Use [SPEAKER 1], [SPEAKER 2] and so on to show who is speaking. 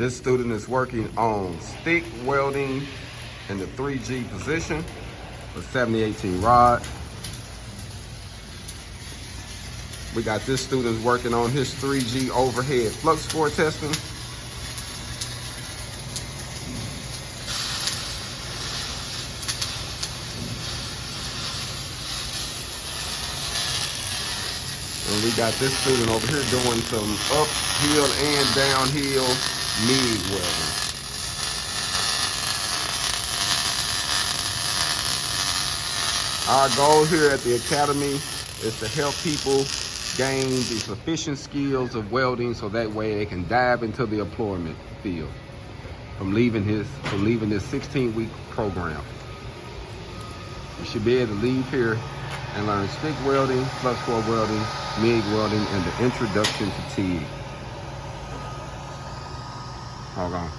[SPEAKER 1] This student is working on stick welding in the 3G position for 7018 rod. We got this student working on his 3G overhead flux core testing. And we got this student over here doing some uphill and downhill MIG welding. Our goal here at the Academy is to help people gain the sufficient skills of welding so that way they can dive into the employment field from leaving this 16-week program. You should be able to leave here and learn stick welding, flux core welding, MIG welding, and the introduction to TIG. Hold on.